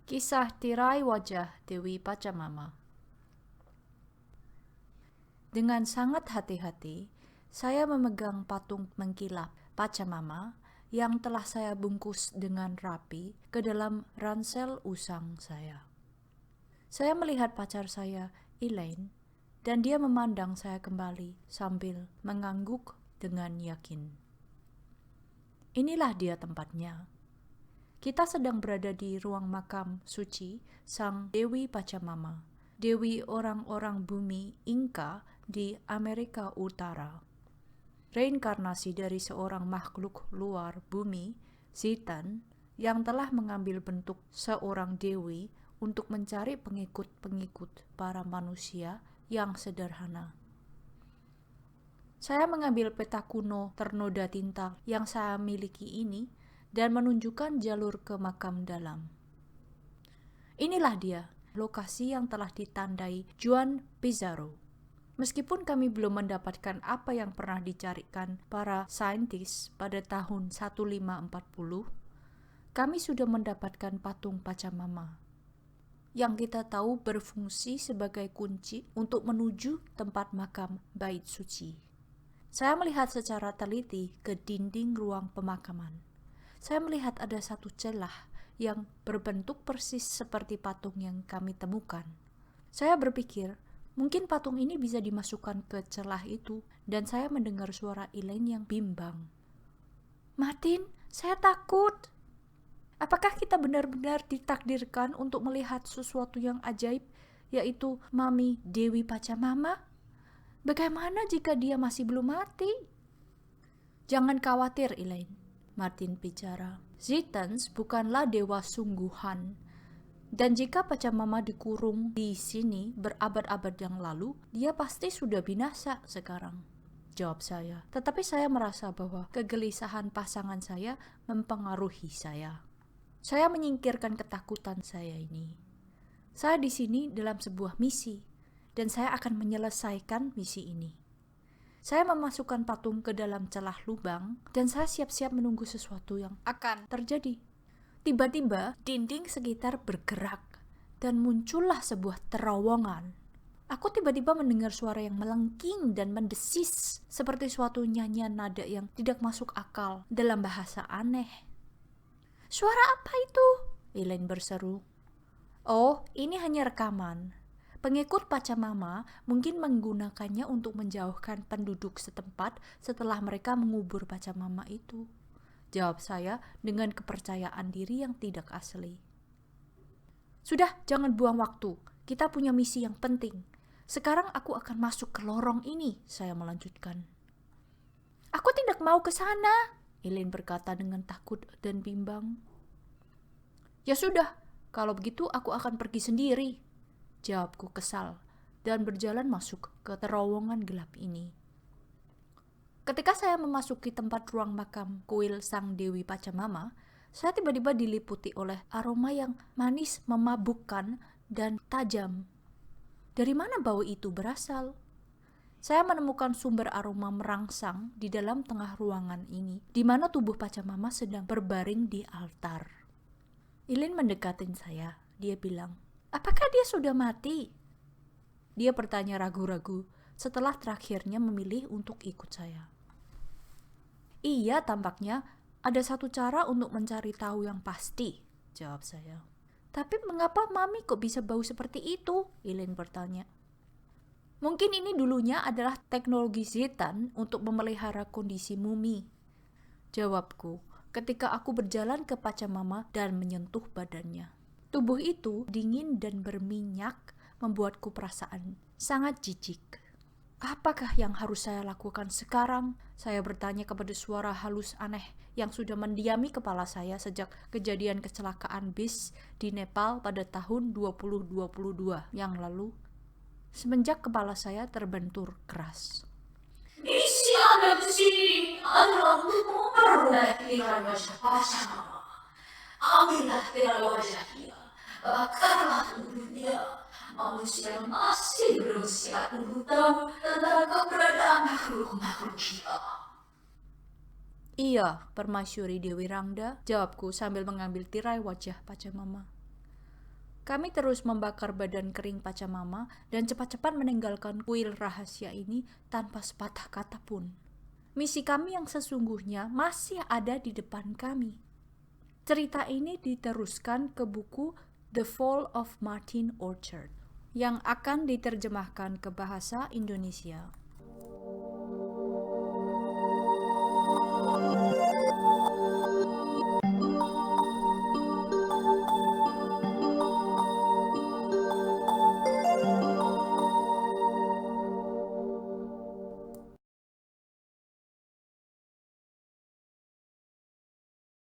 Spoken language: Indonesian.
Kisah tirai wajah Dewi Pacamama. Dengan sangat hati-hati, saya memegang patung mengkilap Pacamama yang telah saya bungkus dengan rapi ke dalam ransel usang saya. Saya melihat pacar saya, Elaine, dan dia memandang saya kembali sambil mengangguk dengan yakin. Inilah dia tempatnya. Kita sedang berada di ruang makam suci Sang Dewi Pacamama, Dewi orang-orang bumi Inka di Amerika Utara. Reinkarnasi dari seorang makhluk luar bumi, Zitan, yang telah mengambil bentuk seorang dewi untuk mencari pengikut-pengikut para manusia yang sederhana. Saya mengambil peta kuno ternoda tinta yang saya miliki ini dan menunjukkan jalur ke makam dalam. Inilah dia, lokasi yang telah ditandai Juan Pizarro. Meskipun kami belum mendapatkan apa yang pernah dicarikan para saintis pada tahun 1540, kami sudah mendapatkan patung Pacamama yang kita tahu berfungsi sebagai kunci untuk menuju tempat makam bait suci. Saya melihat secara teliti ke dinding ruang pemakaman. Saya melihat ada satu celah yang berbentuk persis seperti patung yang kami temukan. Saya berpikir, mungkin patung ini bisa dimasukkan ke celah itu, dan saya mendengar suara Elaine yang bimbang. "Martin, saya takut. Apakah kita benar-benar ditakdirkan untuk melihat sesuatu yang ajaib, yaitu Mami Dewi Pacamama? Bagaimana jika dia masih belum mati?" "Jangan khawatir, Elaine," Martin bicara. "Zitans bukanlah dewa sungguhan. Dan jika Pacamama dikurung di sini berabad-abad yang lalu, dia pasti sudah binasa sekarang," jawab saya. Tetapi saya merasa bahwa kegelisahan pasangan saya mempengaruhi saya. Saya menyingkirkan ketakutan saya ini. Saya di sini dalam sebuah misi, dan saya akan menyelesaikan misi ini. Saya memasukkan patung ke dalam celah lubang, dan saya siap-siap menunggu sesuatu yang akan terjadi. Tiba-tiba, dinding sekitar bergerak, dan muncullah sebuah terowongan. Aku tiba-tiba mendengar suara yang melengking dan mendesis, seperti suatu nyanyian nada yang tidak masuk akal dalam bahasa aneh. "Suara apa itu?" Elaine berseru. "Oh, ini hanya rekaman. Pengikut Pacamama mungkin menggunakannya untuk menjauhkan penduduk setempat setelah mereka mengubur Pacamama itu," jawab saya dengan kepercayaan diri yang tidak asli. "Sudah, jangan buang waktu. Kita punya misi yang penting. Sekarang aku akan masuk ke lorong ini," saya melanjutkan. "Aku tidak mau ke sana," Elaine berkata dengan takut dan bimbang. "Ya sudah, kalau begitu aku akan pergi sendiri," jawabku kesal, dan berjalan masuk ke terowongan gelap ini. Ketika saya memasuki tempat ruang makam kuil Sang Dewi Pacamama, saya tiba-tiba diliputi oleh aroma yang manis, memabukkan, dan tajam. Dari mana bau itu berasal? Saya menemukan sumber aroma merangsang di dalam tengah ruangan ini, di mana tubuh Pacamama sedang berbaring di altar. Elaine mendekatin saya. Dia bilang, "Apakah dia sudah mati?" Dia bertanya ragu-ragu setelah terakhirnya memilih untuk ikut saya. "Iya, tampaknya ada satu cara untuk mencari tahu yang pasti," jawab saya. "Tapi mengapa Mami kok bisa bau seperti itu?" Elaine bertanya. "Mungkin ini dulunya adalah teknologi Zitan untuk memelihara kondisi mumi," jawabku ketika aku berjalan ke Pacamama dan menyentuh badannya. Tubuh itu dingin dan berminyak, membuatku perasaan sangat jijik. "Apakah yang harus saya lakukan sekarang?" Saya bertanya kepada suara halus aneh yang sudah mendiami kepala saya sejak kejadian kecelakaan bis di Nepal pada tahun 2022 yang lalu. Semenjak kepala saya terbentur keras. "Misi Anda di sini adalah untuk memperoleh tirai wajah Pacamama. Ambillah tirai wajah dia, bakarlah tubuhnya. Manusia masih berusia 10 tahun tentang keberadaan makhluk-makhluk kita." "Iya, Permaisuri Dewi Rangda," jawabku sambil mengambil tirai wajah Pacamama. Kami terus membakar badan kering Pachamama dan cepat-cepat meninggalkan kuil rahasia ini tanpa sepatah kata pun. Misi kami yang sesungguhnya masih ada di depan kami. Cerita ini diteruskan ke buku The Fall of Martin Orchard yang akan diterjemahkan ke bahasa Indonesia.